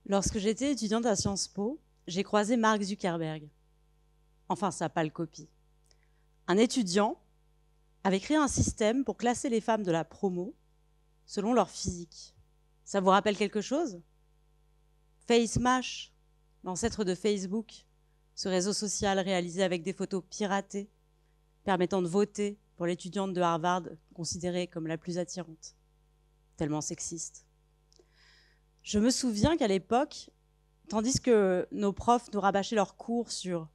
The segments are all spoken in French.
Lorsque j'étais étudiante à Sciences Po, j'ai croisé Mark Zuckerberg. Enfin, sa pâle copie. Un étudiant avait créé un système pour classer les femmes de la promo selon leur physique. Ça vous rappelle quelque chose? FaceMash, l'ancêtre de Facebook, ce réseau social réalisé avec des photos piratées, permettant de voter pour l'étudiante de Harvard considérée comme la plus attirante. Tellement sexiste. Je me souviens qu'à l'époque, tandis que nos profs nous rabâchaient leurs cours sur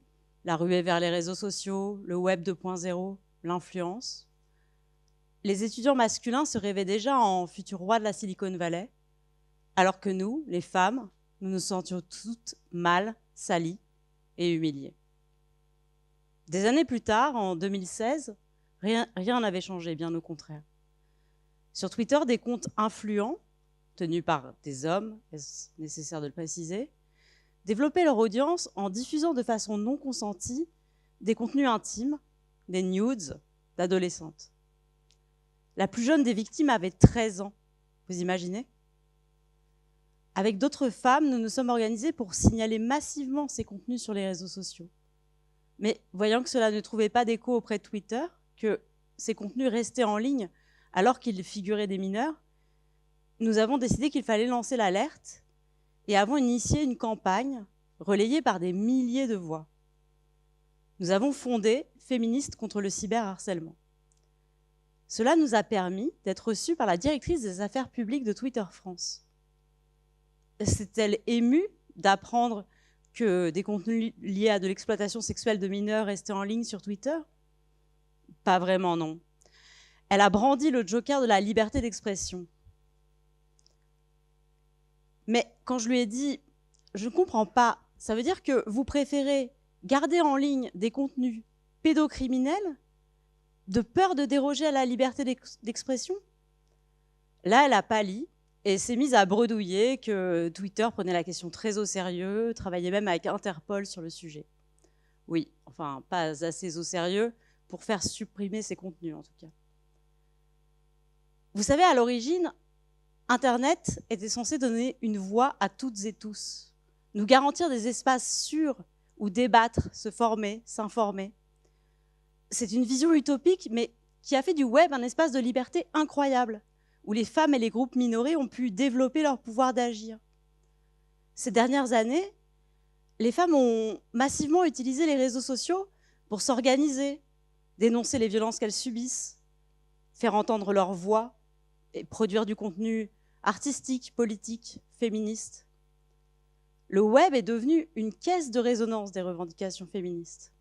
la ruée vers les réseaux sociaux, le web 2.0, l'influence, les étudiants masculins se rêvaient déjà en futurs rois de la Silicon Valley, alors que nous, les femmes, nous nous sentions toutes mal, salies et humiliées. Des années plus tard, en 2016, rien n'avait changé, bien au contraire. Sur Twitter, des comptes influents, tenus par des hommes, est-ce nécessaire de le préciser, développaient leur audience en diffusant de façon non consentie des contenus intimes, des nudes d'adolescentes. La plus jeune des victimes avait 13 ans, vous imaginez? Avec d'autres femmes, nous nous sommes organisées pour signaler massivement ces contenus sur les réseaux sociaux. Mais voyant que cela ne trouvait pas d'écho auprès de Twitter, que ces contenus restaient en ligne alors qu'ils figuraient des mineurs, nous avons décidé qu'il fallait lancer l'alerte et avons initié une campagne relayée par des milliers de voix. Nous avons fondé Féministes contre le cyberharcèlement. Cela nous a permis d'être reçus par la directrice des affaires publiques de Twitter France. S'est-elle émue d'apprendre que des contenus liés à de l'exploitation sexuelle de mineurs restaient en ligne sur Twitter? Pas vraiment, non. Elle a brandi le joker de la liberté d'expression. Mais quand je lui ai dit « je ne comprends pas, ça veut dire que vous préférez garder en ligne des contenus pédocriminels de peur de déroger à la liberté d'expression ?» Là, elle a pâli et s'est mise à bredouiller que Twitter prenait la question très au sérieux, travaillait même avec Interpol sur le sujet. Oui, enfin, pas assez au sérieux pour faire supprimer ces contenus, en tout cas. Vous savez, à l'origine, Internet était censé donner une voix à toutes et tous, nous garantir des espaces sûrs où débattre, se former, s'informer. C'est une vision utopique, mais qui a fait du web un espace de liberté incroyable, où les femmes et les groupes minorés ont pu développer leur pouvoir d'agir. Ces dernières années, les femmes ont massivement utilisé les réseaux sociaux pour s'organiser, dénoncer les violences qu'elles subissent, faire entendre leur voix et produire du contenu artistique, politique, féministe. Le web est devenu une caisse de résonance des revendications féministes.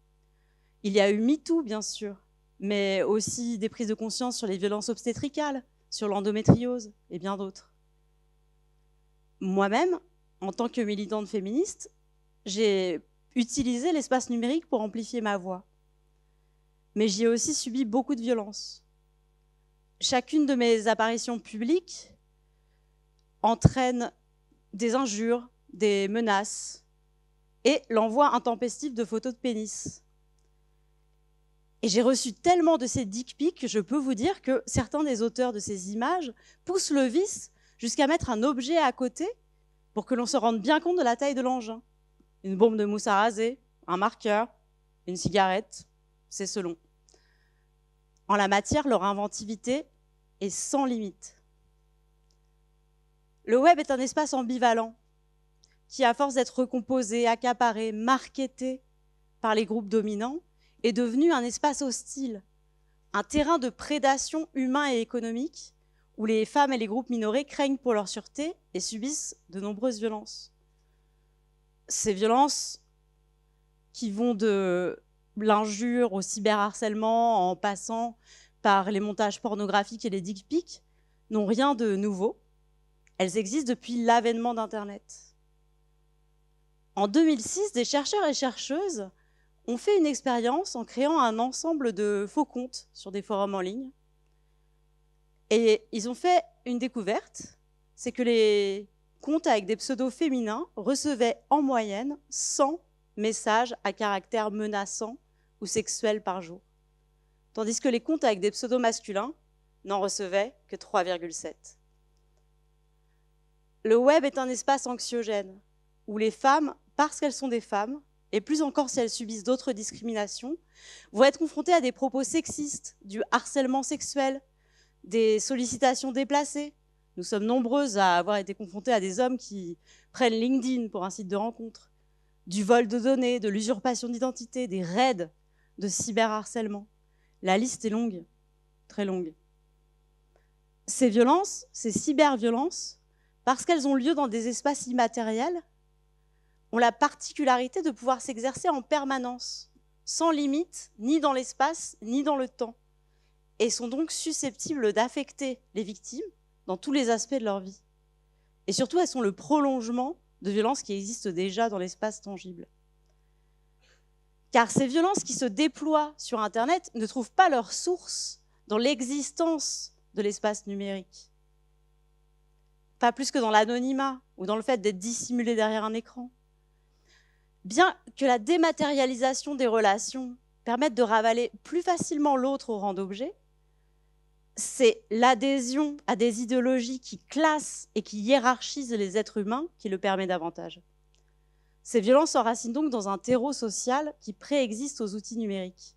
Il y a eu MeToo, bien sûr, mais aussi des prises de conscience sur les violences obstétricales, sur l'endométriose et bien d'autres. Moi-même, en tant que militante féministe, j'ai utilisé l'espace numérique pour amplifier ma voix. Mais j'y ai aussi subi beaucoup de violences. Chacune de mes apparitions publiques entraîne des injures, des menaces et l'envoi intempestif de photos de pénis. Et j'ai reçu tellement de ces dick pics que je peux vous dire que certains des auteurs de ces images poussent le vice jusqu'à mettre un objet à côté pour que l'on se rende bien compte de la taille de l'engin. Une bombe de mousse à raser, un marqueur, une cigarette, c'est selon. En la matière, leur inventivité est sans limite. Le web est un espace ambivalent qui, à force d'être recomposé, accaparé, marketé par les groupes dominants, est devenu un espace hostile, un terrain de prédation humain et économique où les femmes et les groupes minorés craignent pour leur sûreté et subissent de nombreuses violences. Ces violences qui vont de l'injure au cyberharcèlement en passant par les montages pornographiques et les dick pics n'ont rien de nouveau. Elles existent depuis l'avènement d'Internet. En 2006, des chercheurs et chercheuses ont fait une expérience en créant un ensemble de faux comptes sur des forums en ligne. Et ils ont fait une découverte, c'est que les comptes avec des pseudos féminins recevaient en moyenne 100 messages à caractère menaçant ou sexuel par jour, tandis que les comptes avec des pseudos masculins n'en recevaient que 3,7. le web est un espace anxiogène, où les femmes, parce qu'elles sont des femmes, et plus encore si elles subissent d'autres discriminations, vont être confrontées à des propos sexistes, du harcèlement sexuel, des sollicitations déplacées. Nous sommes nombreuses à avoir été confrontées à des hommes qui prennent LinkedIn pour un site de rencontre, du vol de données, de l'usurpation d'identité, des raids de cyberharcèlement. La liste est longue, très longue. Ces violences, ces cyberviolences, parce qu'elles ont lieu dans des espaces immatériels, ont la particularité de pouvoir s'exercer en permanence, sans limite, ni dans l'espace, ni dans le temps, et sont donc susceptibles d'affecter les victimes dans tous les aspects de leur vie. Et surtout, elles sont le prolongement de violences qui existent déjà dans l'espace tangible. Car ces violences qui se déploient sur Internet ne trouvent pas leur source dans l'existence de l'espace numérique. Pas plus que dans l'anonymat ou dans le fait d'être dissimulé derrière un écran. Bien que la dématérialisation des relations permette de ravaler plus facilement l'autre au rang d'objet, c'est l'adhésion à des idéologies qui classent et qui hiérarchisent les êtres humains qui le permet davantage. Ces violences s'enracinent donc dans un terreau social qui préexiste aux outils numériques.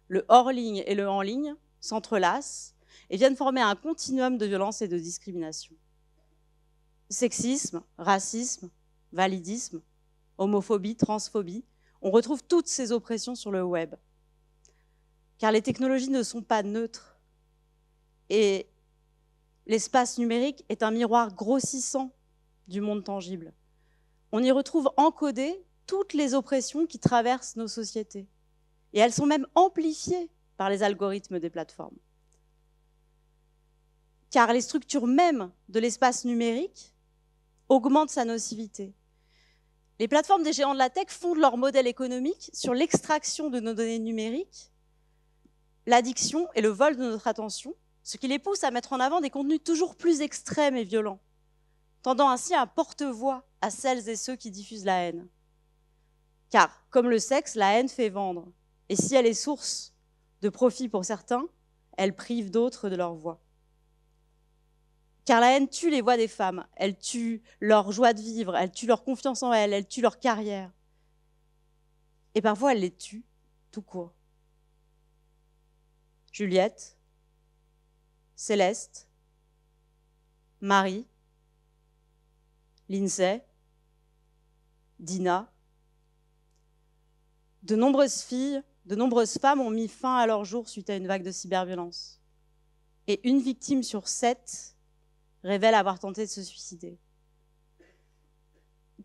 Le hors-ligne et le en-ligne s'entrelacent et viennent former un continuum de violence et de discrimination. Sexisme, racisme, validisme, homophobie, transphobie, on retrouve toutes ces oppressions sur le web. Car les technologies ne sont pas neutres. Et l'espace numérique est un miroir grossissant du monde tangible. On y retrouve encodées toutes les oppressions qui traversent nos sociétés. Et elles sont même amplifiées par les algorithmes des plateformes. Car les structures mêmes de l'espace numérique augmentent sa nocivité. Les plateformes des géants de la tech fondent leur modèle économique sur l'extraction de nos données numériques, l'addiction et le vol de notre attention, ce qui les pousse à mettre en avant des contenus toujours plus extrêmes et violents, tendant ainsi à porte-voix à celles et ceux qui diffusent la haine. Car, comme le sexe, la haine fait vendre. Et si elle est source de profit pour certains, elle prive d'autres de leur voix. Car la haine tue les voix des femmes, elle tue leur joie de vivre, elle tue leur confiance en elles, elle tue leur carrière. Et parfois, elle les tue tout court. Juliette, Céleste, Marie, Lindsay, Dina. De nombreuses filles, de nombreuses femmes ont mis fin à leur jour suite à une vague de cyberviolence. Et une victime sur 7 révèle avoir tenté de se suicider.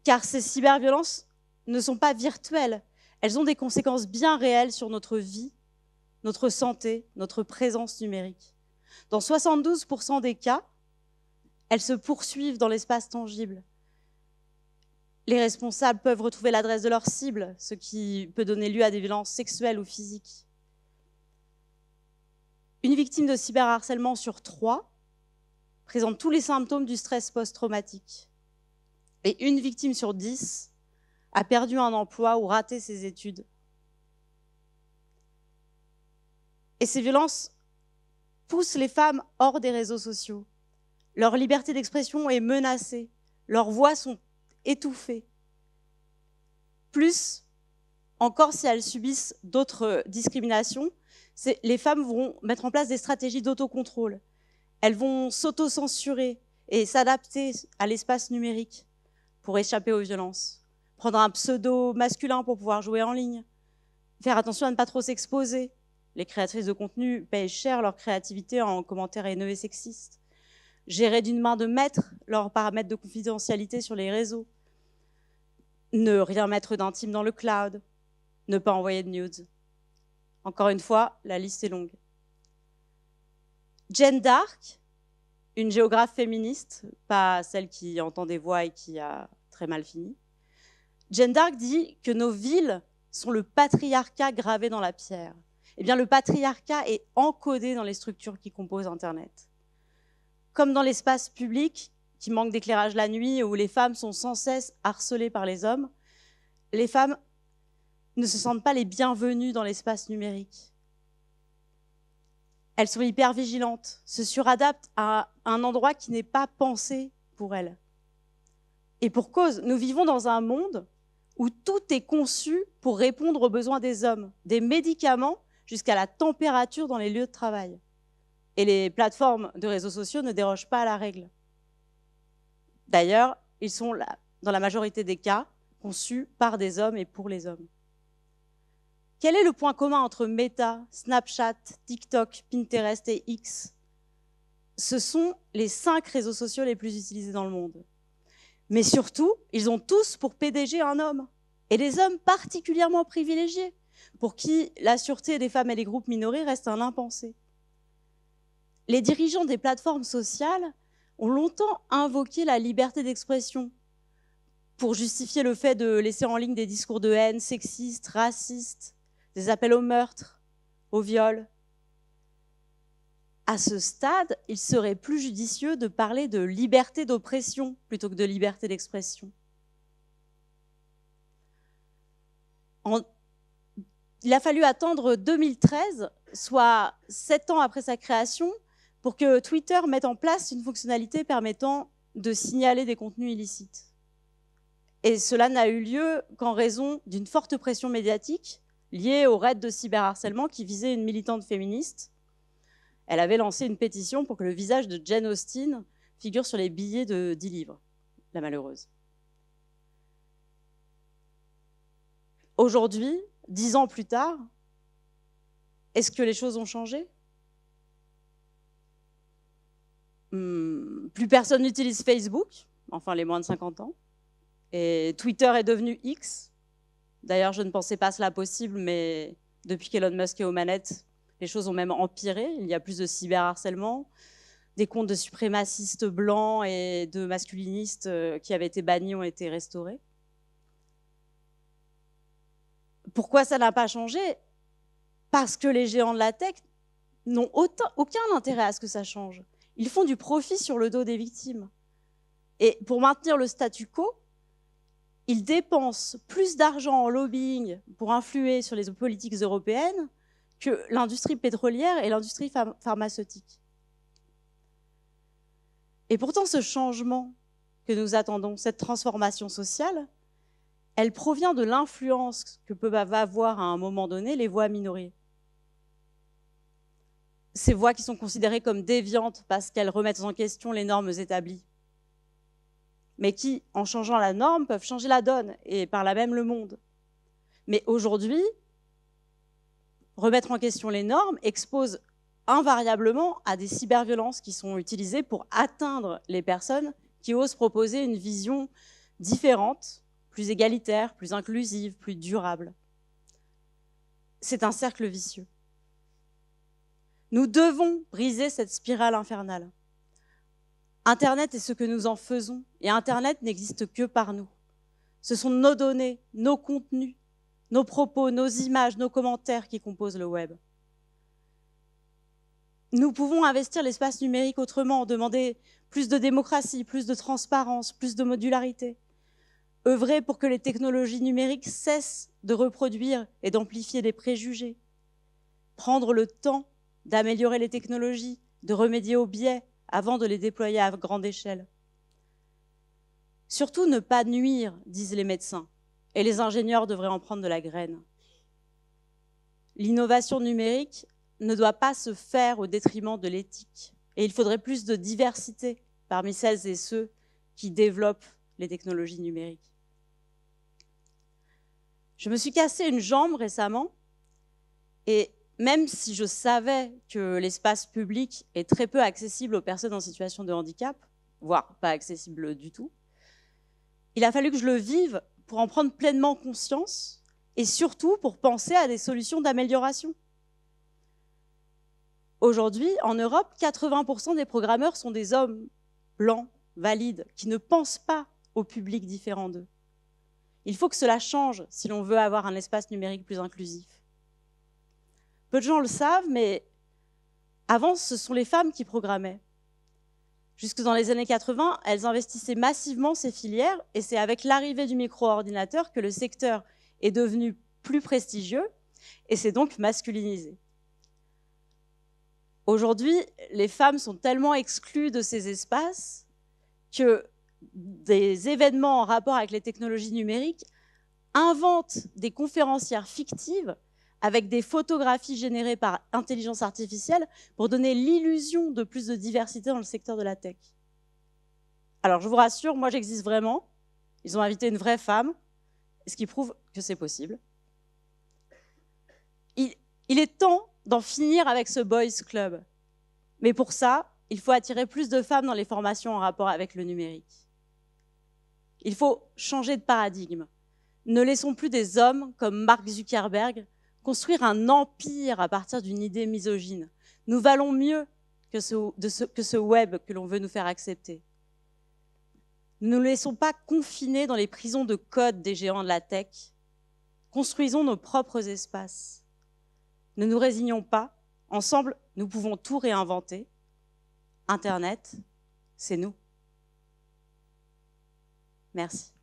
Car ces cyberviolences ne sont pas virtuelles, elles ont des conséquences bien réelles sur notre vie, notre santé, notre présence numérique. Dans 72% des cas, elles se poursuivent dans l'espace tangible. Les responsables peuvent retrouver l'adresse de leur cible, ce qui peut donner lieu à des violences sexuelles ou physiques. Une victime de cyberharcèlement sur 3 présente tous les symptômes du stress post-traumatique. Et une victime sur 10 a perdu un emploi ou raté ses études. Et ces violences poussent les femmes hors des réseaux sociaux. Leur liberté d'expression est menacée. Leurs voix sont étouffées. Plus, encore si elles subissent d'autres discriminations, les femmes vont mettre en place des stratégies d'autocontrôle. Elles vont s'auto-censurer et s'adapter à l'espace numérique pour échapper aux violences. Prendre un pseudo masculin pour pouvoir jouer en ligne. Faire attention à ne pas trop s'exposer. Les créatrices de contenu payent cher leur créativité en commentaires haineux et sexistes. Gérer d'une main de maître leurs paramètres de confidentialité sur les réseaux. Ne rien mettre d'intime dans le cloud. Ne pas envoyer de nudes. Encore une fois, la liste est longue. Jeanne d'Arc, une géographe féministe, pas celle qui entend des voix et qui a très mal fini. Jeanne d'Arc dit que nos villes sont le patriarcat gravé dans la pierre. Eh bien, le patriarcat est encodé dans les structures qui composent Internet. Comme dans l'espace public, qui manque d'éclairage la nuit, où les femmes sont sans cesse harcelées par les hommes, les femmes ne se sentent pas les bienvenues dans l'espace numérique. Elles sont hyper vigilantes, se suradaptent à un endroit qui n'est pas pensé pour elles. Et pour cause, nous vivons dans un monde où tout est conçu pour répondre aux besoins des hommes, des médicaments jusqu'à la température dans les lieux de travail. Et les plateformes de réseaux sociaux ne dérogent pas à la règle. D'ailleurs, ils sont, dans la majorité des cas, conçus par des hommes et pour les hommes. Quel est le point commun entre Meta, Snapchat, TikTok, Pinterest et X? Ce sont les 5 réseaux sociaux les plus utilisés dans le monde. Mais surtout, ils ont tous pour PDG un homme, et des hommes particulièrement privilégiés, pour qui la sûreté des femmes et des groupes minorés reste un impensé. Les dirigeants des plateformes sociales ont longtemps invoqué la liberté d'expression pour justifier le fait de laisser en ligne des discours de haine sexistes, racistes, des appels au meurtre, au viol. À ce stade, il serait plus judicieux de parler de liberté d'oppression plutôt que de liberté d'expression. Il a fallu attendre 2013, soit 7 ans après sa création, pour que Twitter mette en place une fonctionnalité permettant de signaler des contenus illicites. Et cela n'a eu lieu qu'en raison d'une forte pression médiatique liée au raid de cyberharcèlement qui visait une militante féministe. Elle avait lancé une pétition pour que le visage de Jane Austen figure sur les billets de 10 livres, la malheureuse. Aujourd'hui, 10 ans plus tard, est-ce que les choses ont changé ? Plus personne n'utilise Facebook, enfin les moins de 50 ans. Et Twitter est devenu X. D'ailleurs, je ne pensais pas cela possible, mais depuis qu'Elon Musk est aux manettes, les choses ont même empiré. Il y a plus de cyberharcèlement. Des comptes de suprémacistes blancs et de masculinistes qui avaient été bannis ont été restaurés. Pourquoi ça n'a pas changé ? Parce que les géants de la tech n'ont aucun intérêt à ce que ça change. Ils font du profit sur le dos des victimes. Et pour maintenir le statu quo, ils dépensent plus d'argent en lobbying pour influer sur les politiques européennes que l'industrie pétrolière et l'industrie pharmaceutique. Et pourtant, ce changement que nous attendons, cette transformation sociale, elle provient de l'influence que peuvent avoir à un moment donné les voix minorées. Ces voix qui sont considérées comme déviantes parce qu'elles remettent en question les normes établies, mais qui, en changeant la norme, peuvent changer la donne et par là même le monde. Mais aujourd'hui, remettre en question les normes expose invariablement à des cyberviolences qui sont utilisées pour atteindre les personnes qui osent proposer une vision différente, plus égalitaire, plus inclusive, plus durable. C'est un cercle vicieux. Nous devons briser cette spirale infernale. Internet est ce que nous en faisons, et Internet n'existe que par nous. Ce sont nos données, nos contenus, nos propos, nos images, nos commentaires qui composent le web. Nous pouvons investir l'espace numérique autrement, demander plus de démocratie, plus de transparence, plus de modularité. Œuvrer pour que les technologies numériques cessent de reproduire et d'amplifier des préjugés. Prendre le temps d'améliorer les technologies, de remédier aux biais avant de les déployer à grande échelle. Surtout ne pas nuire, disent les médecins, et les ingénieurs devraient en prendre de la graine. L'innovation numérique ne doit pas se faire au détriment de l'éthique, et il faudrait plus de diversité parmi celles et ceux qui développent les technologies numériques. Je me suis cassé une jambe récemment, et même si je savais que l'espace public est très peu accessible aux personnes en situation de handicap, voire pas accessible du tout, il a fallu que je le vive pour en prendre pleinement conscience et surtout pour penser à des solutions d'amélioration. Aujourd'hui, en Europe, 80% des programmeurs sont des hommes blancs, valides, qui ne pensent pas au public différent d'eux. Il faut que cela change si l'on veut avoir un espace numérique plus inclusif. Peu de gens le savent, mais avant, ce sont les femmes qui programmaient. Jusque dans les années 80, elles investissaient massivement ces filières, et c'est avec l'arrivée du micro-ordinateur que le secteur est devenu plus prestigieux, et s'est donc masculinisé. Aujourd'hui, les femmes sont tellement exclues de ces espaces que des événements en rapport avec les technologies numériques, inventent des conférencières fictives avec des photographies générées par intelligence artificielle pour donner l'illusion de plus de diversité dans le secteur de la tech. Alors, je vous rassure, moi, j'existe vraiment. Ils ont invité une vraie femme, ce qui prouve que c'est possible. Il est temps d'en finir avec ce boys club. Mais pour ça, il faut attirer plus de femmes dans les formations en rapport avec le numérique. Il faut changer de paradigme. Ne laissons plus des hommes comme Mark Zuckerberg construire un empire à partir d'une idée misogyne. Nous valons mieux que ce web que l'on veut nous faire accepter. Ne nous laissons pas confiner dans les prisons de code des géants de la tech. Construisons nos propres espaces. Ne nous résignons pas. Ensemble, nous pouvons tout réinventer. Internet, c'est nous. Merci.